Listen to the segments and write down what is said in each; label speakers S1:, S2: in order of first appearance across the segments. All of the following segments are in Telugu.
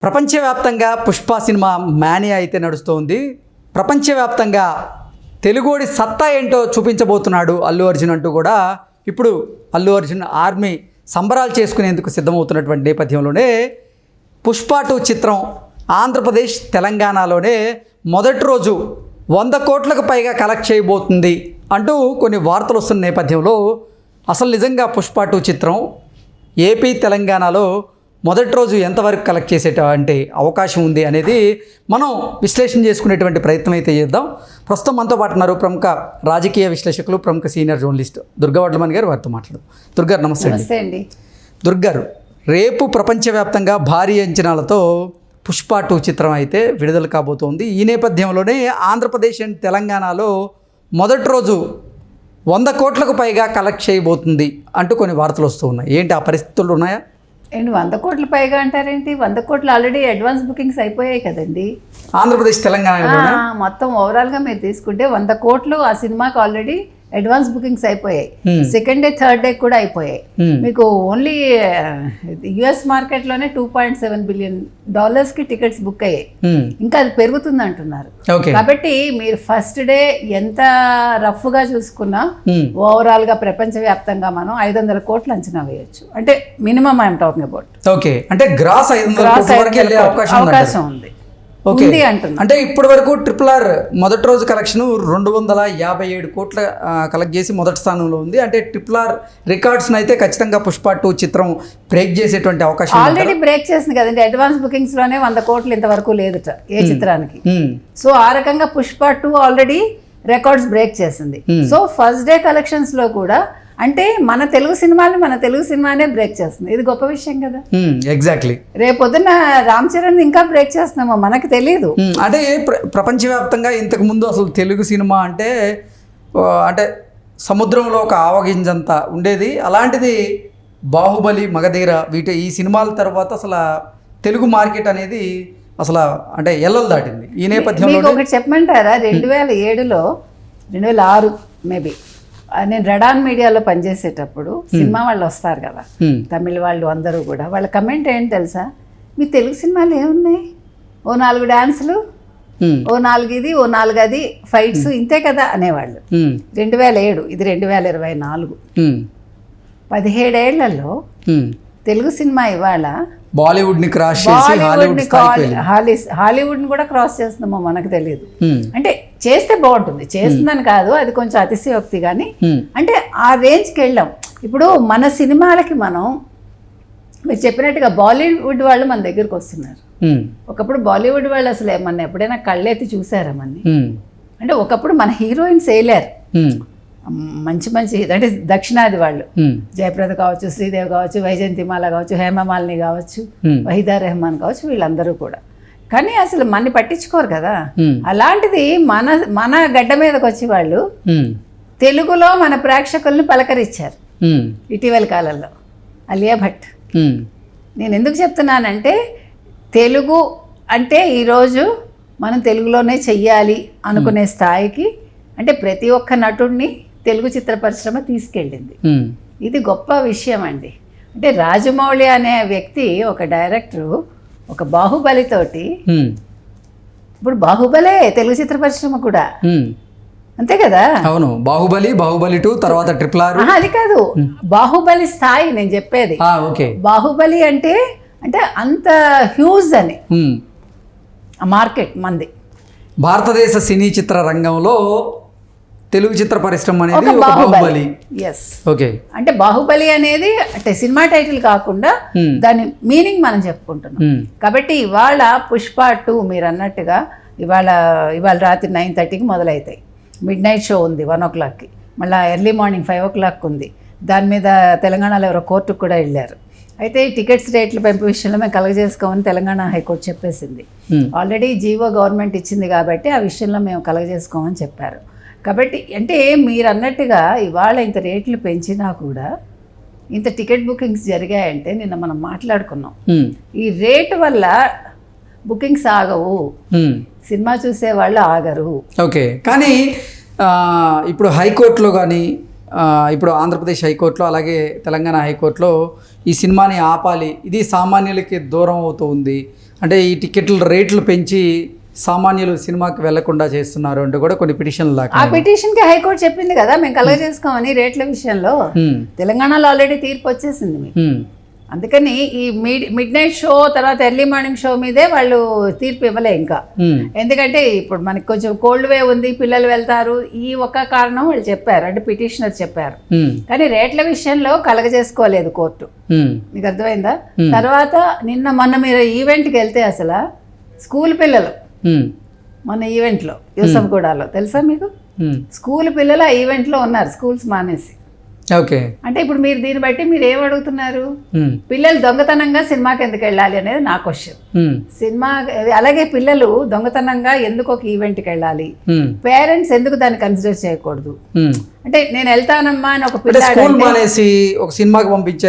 S1: ప్రపంచవ్యాప్తంగా పుష్ప సినిమా మేనియా అయితే నడుస్తోంది. ప్రపంచవ్యాప్తంగా తెలుగోడి సత్తా ఏంటో చూపించబోతున్నాడు అల్లు అర్జున్ అంటూ కూడా ఇప్పుడు అల్లు అర్జున్ ఆర్మీ సంబరాలు చేసుకునేందుకు సిద్ధమవుతున్నటువంటి నేపథ్యంలోనే పుష్ప 2 చిత్రం ఆంధ్రప్రదేశ్ తెలంగాణలోనే మొదటి రోజు 100 కోట్లకు పైగా కలెక్ట్ చేయబోతుంది అంటూ కొన్ని వార్తలు వస్తున్న నేపథ్యంలో అసలు నిజంగా పుష్ప 2 చిత్రం ఏపీ తెలంగాణలో మొదటి రోజు ఎంతవరకు కలెక్ట్ చేసేటువంటి అవకాశం ఉంది అనేది మనం విశ్లేషణ చేసుకునేటువంటి ప్రయత్నం అయితే చేద్దాం. ప్రస్తుతం మనతో పాటు ఉన్నారు ప్రముఖ రాజకీయ విశ్లేషకులు, ప్రముఖ సీనియర్ జర్నలిస్ట్ దుర్గా వడ్లమణి గారు. వారితో మాట్లాడు. దుర్గారు నమస్తే
S2: అండి.
S1: దుర్గారు, రేపు ప్రపంచవ్యాప్తంగా భారీ అంచనాలతో పుష్ప 2 చిత్రం అయితే విడుదల కాబోతోంది. ఈ నేపథ్యంలోనే ఆంధ్రప్రదేశ్ అండ్ తెలంగాణలో మొదటి రోజు 100 కోట్లకు పైగా కలెక్ట్ చేయబోతుంది అంటూ కొన్ని వార్తలు వస్తూ ఉన్నాయి. ఏంటి ఆ పరిస్థితులు ఉన్నాయా?
S2: ఏంటి 100 కోట్ల పైగా అంటారేంటి? 100 కోట్లు ఆల్రెడీ అడ్వాన్స్ బుకింగ్స్ అయిపోయాయి కదండి
S1: ఆంధ్రప్రదేశ్ తెలంగాణ
S2: మొత్తం ఓవరాల్గా మీరు తీసుకుంటే 100 కోట్లు ఆ సినిమాకి ఆల్రెడీ అడ్వాన్స్ బుకింగ్స్ అయిపోయాయి. సెకండ్ డే థర్డ్ డే కూడా అయిపోయాయి. మీకు ఓన్లీ యుఎస్ మార్కెట్లోనే $2.7 బిలియన్ కి టికెట్స్ బుక్ అయ్యాయి. ఇంకా అది పెరుగుతుంది అంటున్నారు. కాబట్టి మీరు ఫస్ట్ డే ఎంత రఫ్గా చూసుకున్నా ఓవరాల్ గా ప్రపంచవ్యాప్తంగా మనం 500 కోట్లు అంచనా వేయొచ్చు. అంటే minimum I'm talking about.
S1: Okay, అంటే గ్రాస్
S2: అవకాశం ఉంది
S1: అంటే ఇప్పటి వరకు RRR మొదటి రోజు కలెక్షన్ 257 కోట్ల కలెక్ట్ చేసి మొదటి స్థానంలో ఉంది. అంటే RRR రికార్డ్స్ అయితే ఖచ్చితంగా పుష్ప 2 చిత్రం బ్రేక్ చేసేటువంటి అవకాశం
S2: ఆల్రెడీ బ్రేక్ చేసింది కదండి. అడ్వాన్స్ బుకింగ్స్ లోనే 100 కోట్లు ఇంతవరకు లేదుట ఏ చిత్రానికి. సో ఆ రకంగా పుష్ప 2 ఆల్రెడీ రికార్డ్స్ బ్రేక్ చేసింది. సో ఫస్ట్ డే కలెక్షన్స్ లో కూడా అంటే మన తెలుగు సినిమానే బ్రేక్ చేస్తుంది. ఇది గొప్ప విషయం కదా.
S1: ఎగ్జాక్ట్లీ.
S2: రేపొద్దున రామ్ చరణ్ ఇంకా బ్రేక్ చేస్తున్నామో మనకు తెలియదు.
S1: అంటే ప్రపంచవ్యాప్తంగా ఇంతకు ముందు అసలు తెలుగు సినిమా అంటే సముద్రంలో ఒక ఆవగింజంత ఉండేది. అలాంటిది బాహుబలి, మగధీర ఈ సినిమాల తర్వాత అసలు తెలుగు మార్కెట్ అనేది అసలు అంటే ఎల్లలు దాటింది. ఈ నేపథ్యంలో
S2: ఒకటి చెప్పమంటారా? 2007లో 2006 మేబీ నేను రెడాన్ మీడియాలో పనిచేసేటప్పుడు సినిమా వాళ్ళు వస్తారు కదా, తమిళ వాళ్ళు అందరూ కూడా, వాళ్ళ కమెంట్ ఏంటి తెలుసా? మీ తెలుగు సినిమాలు ఏమున్నాయి? ఓ 4 డాన్సులు, ఓ 4 ఇది, ఓ 4 అది, ఫైట్స్, ఇంతే కదా అనేవాళ్ళు. 2007, ఇది 2024. 17 ఏళ్లలో తెలుగు సినిమా ఇవాళ
S1: బాలీవుడ్ ని క్రాస్
S2: హాలీవుడ్ ని కూడా క్రాస్ చేస్తున్నామో మనకు తెలియదు. అంటే చేస్తే బాగుంటుంది, చేస్తుందని కాదు, అది కొంచెం అతిశయోక్తి. కానీ అంటే ఆ రేంజ్కి వెళ్ళాం. ఇప్పుడు మన సినిమాలకి మనం మీరు చెప్పినట్టుగా బాలీవుడ్ వాళ్ళు మన దగ్గరకు వస్తున్నారు. ఒకప్పుడు బాలీవుడ్ వాళ్ళు అసలు మన ఎప్పుడైనా కళ్ళెత్తి చూసారా మనని? అంటే ఒకప్పుడు మన హీరోయిన్స్ వేయలేరు. మంచి అంటే దక్షిణాది వాళ్ళు, జయప్రద కావచ్చు, శ్రీదేవి కావచ్చు, వైజయంతిమాల కావచ్చు, హేమమాలిని కావచ్చు, వహీదా రెహమాన్ కావచ్చు, వీళ్ళందరూ కూడా. కానీ అసలు మనని పట్టించుకోరు కదా. అలాంటిది మన గడ్డ మీదకి వచ్చి వాళ్ళు తెలుగులో మన ప్రేక్షకుల్ని పలకరించారు ఇటీవల కాలంలో. అలియా భట్. నేను ఎందుకు చెప్తున్నానంటే తెలుగు అంటే ఈరోజు మనం తెలుగులోనే చెయ్యాలి అనుకునే స్థాయికి అంటే ప్రతి ఒక్క నటుడిని తెలుగు చిత్ర పరిశ్రమ తీసుకెళ్ళింది. ఇది గొప్ప విషయం అండి. అంటే రాజమౌళి అనే వ్యక్తి, ఒక డైరెక్టరు, ఒక బాహుబలితోటి, ఇప్పుడు బాహుబలే తెలుగు చిత్ర పరిశ్రమ కూడా అంతే కదా.
S1: అవును, బాహుబలి 2 తర్వాత RRR.
S2: అది కాదు, బాహుబలి స్థాయి నేను చెప్పేది. బాహుబలి అంటే అంత హ్యూజ్ అని ఆ మార్కెట్ మంది.
S1: భారతదేశ సినీ చిత్ర రంగంలో తెలుగు చిత్ర పరిశ్రమ అనేది బాహుబలి. ఓకే, అంటే
S2: బాహుబలి అనేది అంటే సినిమా టైటిల్ కాకుండా దాని మీనింగ్ మనం చెప్పుకుంటున్నాం. కాబట్టి ఇవాళ పుష్ప 2 మీరు అన్నట్టుగా ఇవాళ రాత్రి 9:30కి మొదలవుతాయి. మిడ్ నైట్ షో ఉంది 1 o'clockకి, మళ్ళీ ఎర్లీ మార్నింగ్ 5 o'clock ఉంది. దాని మీద తెలంగాణలో ఎవరో కోర్టుకు కూడా వెళ్ళారు. అయితే ఈ టికెట్స్ రేట్లు పెంపు విషయంలో మేము కలగజేసుకోమని తెలంగాణ హైకోర్టు చెప్పేసింది. ఆల్రెడీ జీవో గవర్నమెంట్ ఇచ్చింది కాబట్టి ఆ విషయంలో మేము కలగజేసుకోమని చెప్పారు. కాబట్టి అంటే మీరు అన్నట్టుగా ఇవాళ ఇంత రేట్లు పెంచినా కూడా ఇంత టికెట్ బుకింగ్స్ జరిగాయంటే నిన్న మనం మాట్లాడుకున్నాం. ఈ రేటు వల్ల బుకింగ్స్ ఆగవు, సినిమా చూసే వాళ్ళు ఆగరు.
S1: ఓకే, కానీ ఇప్పుడు హైకోర్టులో కానీ ఇప్పుడు ఆంధ్రప్రదేశ్ హైకోర్టులో అలాగే తెలంగాణ హైకోర్టులో ఈ సినిమాని ఆపాలి, ఇది సామాన్యులకి దూరం అవుతుంది అంటే ఈ టికెట్ల రేట్లు పెంచి సామాన్యులు సినిమాకి వెళ్లకుండా చేస్తున్నారు అంటూ కూడా కొన్ని పిటిషన్లు
S2: ఆ
S1: దాకా.
S2: పిటిషన్కి హైకోర్టు చెప్పింది కదా మేము కలగజేసుకోమని రేట్ల విషయంలో. తెలంగాణలో ఆల్రెడీ తీర్పు వచ్చేసింది మీకు. అందుకని ఈ మిడ్ నైట్ షో తర్వాత ఎర్లీ మార్నింగ్ షో మీదే వాళ్ళు తీర్పు ఇవ్వలే ఇంకా. ఎందుకంటే ఇప్పుడు మనకి కొంచెం కోల్డ్ వేవ్ ఉంది, పిల్లలు వెళ్తారు, ఈ ఒక్క కారణం వాళ్ళు చెప్పారు, అంటే పిటిషనర్ చెప్పారు. కానీ రేట్ల విషయంలో కలగజేసుకోలేదు కోర్టు. మీకు అర్థమైందా? తర్వాత మొన్న మీరు ఈవెంట్కి వెళ్తే అసలు స్కూల్ పిల్లలు మొన్న ఈవెంట్లో యూసఫ్గూడలో తెలుసా మీకు? స్కూల్ పిల్లలు ఆ ఈవెంట్లో ఉన్నారు, స్కూల్స్ మానేసి.
S1: ఓకే.
S2: అంటే ఇప్పుడు మీరు దీన్ని బట్టి మీరు ఏం అడుగుతున్నారు? పిల్లలు దొంగతనంగా సినిమాకి ఎందుకు వెళ్ళాలి అనేది నా క్వశ్చన్. సినిమా అలాగే పిల్లలు దొంగతనంగా ఎందుకు ఒక ఈవెంట్కి వెళ్ళాలి, పేరెంట్స్ ఎందుకు దాన్ని కన్సిడర్ చేయకూడదు? అంటే నేను వెళ్తానమ్మా అని ఒక పిల్లాడు
S1: ఒక సినిమాకి పంపించే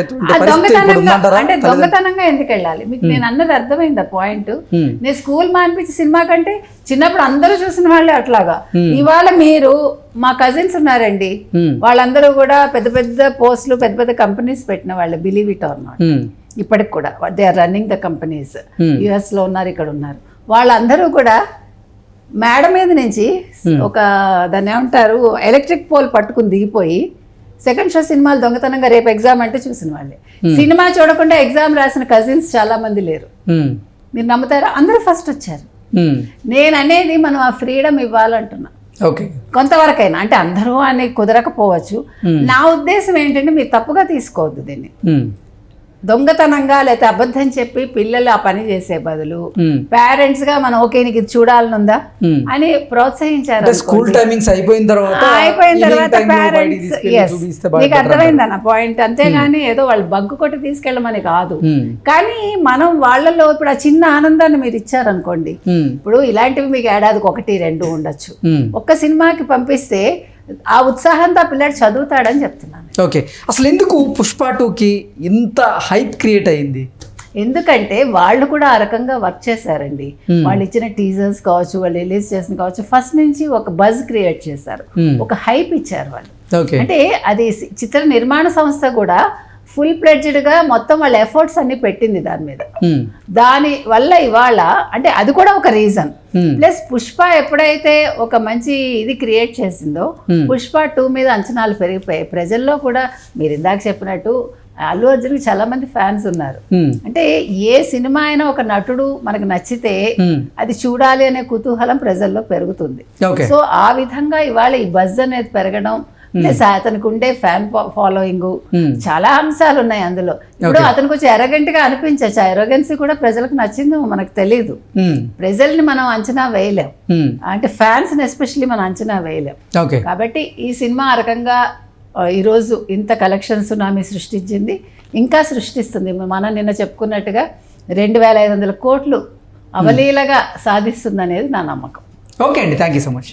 S2: అంటే దొంగతనంగా ఎందుకు వెళ్ళాలి? మీకు నేను అన్నది అర్థమైందా పాయింట్? నేను స్కూల్ మానిపించి సినిమా కంటే చిన్నప్పుడు అందరూ చూసిన వాళ్ళే అట్లాగా. ఇవాళ మీరు మా కజిన్స్ ఉన్నారండి, వాళ్ళందరూ కూడా పెద్ద పెద్ద పోస్టులు పెద్ద పెద్ద కంపెనీస్ పెట్టిన వాళ్ళు, బిలీవ్ ఇట్ ఆర్ నాట్. ఇప్పటికి కూడా they are running the companies. యుఎస్లో ఉన్నారు, ఇక్కడ ఉన్నారు. వాళ్ళందరూ కూడా మేడ మీద నుంచి ఒక దాన్ని ఏమంటారు ఎలక్ట్రిక్ పోల్ పట్టుకుని దిగిపోయి సెకండ్ షో సినిమాలు దొంగతనంగా రేపు ఎగ్జామ్ అంటే చూసిన వాళ్ళే. సినిమా చూడకుండా ఎగ్జామ్ రాసిన కజిన్స్ చాలా మంది లేరు. మీరు నమ్ముతారా? అందరూ ఫస్ట్ వచ్చారు. నేను అనేది మనం ఆ ఫ్రీడమ్ ఇవ్వాలంటున్నా కొంతవరకైనా. అంటే అందరూ అని కుదరకపోవచ్చు. నా ఉద్దేశం ఏంటంటే మీరు తప్పుగా తీసుకోవద్దు దీన్ని. దొంగతనంగా లేకపోతే అబద్ధం చెప్పి పిల్లలు ఆ పని చేసే బదులు పేరెంట్స్ గా మనం ఓకే నీకు ఇది చూడాలనుందా అని ప్రోత్సహించారు.
S1: స్కూల్ టైమింగ్స్ అయిపోయిన తర్వాత
S2: పేరెంట్స్ నీకు అర్థమైందా నా పాయింట్? అంతేగాని ఏదో వాళ్ళు బంకు కొట్టి తీసుకెళ్ళమని కాదు. కానీ మనం వాళ్ళలో ఇప్పుడు ఆ చిన్న ఆనందాన్ని మీరు ఇచ్చారనుకోండి, ఇప్పుడు ఇలాంటివి మీకు ఏడాదికి 1-2 ఉండొచ్చు. ఒక్క సినిమాకి పంపిస్తే ఆ ఉత్సాహంతో ఆ పిల్లాడు చదువుతాడని చెప్తున్నాను.
S1: ఓకే. అసలు ఎందుకు పుష్ప 2కి ఇంత హైప్ క్రియేట్ అయింది?
S2: ఎందుకంటే వాళ్ళు కూడా ఆ రకంగా వర్క్ చేశారండి. వాళ్ళు ఇచ్చిన టీజర్స్ కావచ్చు, వాళ్ళు రిలీజ్ చేసిన కావచ్చు, ఫస్ట్ నుంచి ఒక బజ్ క్రియేట్ చేశారు, ఒక హైప్ ఇచ్చారు వాళ్ళు. అంటే అది చిత్ర నిర్మాణ సంస్థ కూడా ఫుల్ ప్లెడ్జ్డ్గా మొత్తం వాళ్ళ ఎఫర్ట్స్ అన్ని పెట్టింది దాని మీద. దాని వల్ల ఇవాళ అంటే అది కూడా ఒక రీజన్. ప్లస్ పుష్ప ఎప్పుడైతే ఒక మంచి ఇది క్రియేట్ చేసిందో పుష్ప 2 మీద అంచనాలు పెరిగిపోయాయి ప్రజల్లో కూడా. మీరు ఇందాక చెప్పినట్టు అల్లు అర్జున్కి చాలా మంది ఫ్యాన్స్ ఉన్నారు. అంటే ఏ సినిమా అయినా ఒక నటుడు మనకు నచ్చితే అది చూడాలి అనే కుతూహలం ప్రజల్లో పెరుగుతుంది. సో ఆ విధంగా ఇవాళ ఈ బజ్ అనేది పెరగడం, ప్లస్ అతనికి ఉండే ఫ్యాన్ ఫాలోయింగ్, చాలా అంశాలు ఉన్నాయి అందులో. ఇప్పుడు అతనికి వచ్చి ఎరగెంట్ గా అనిపించచ్చు. ఆ ఎరగెన్సీ కూడా ప్రజలకు నచ్చిందో మనకు తెలియదు. ప్రజల్ని మనం అంచనా వేయలేం, అంటే ఫ్యాన్స్ ని ఎస్పెషల్లీ మనం అంచనా వేయలేం. కాబట్టి ఈ సినిమా ఆ రకంగా ఈరోజు ఇంత కలెక్షన్ సునామీ సృష్టించింది, ఇంకా సృష్టిస్తుంది. మనం నిన్న చెప్పుకున్నట్టుగా 2500 కోట్లు అవలీలగా సాధిస్తుంది అనేది నా నమ్మకం.
S1: ఓకే అండి, థ్యాంక్ యూ సో మచ్.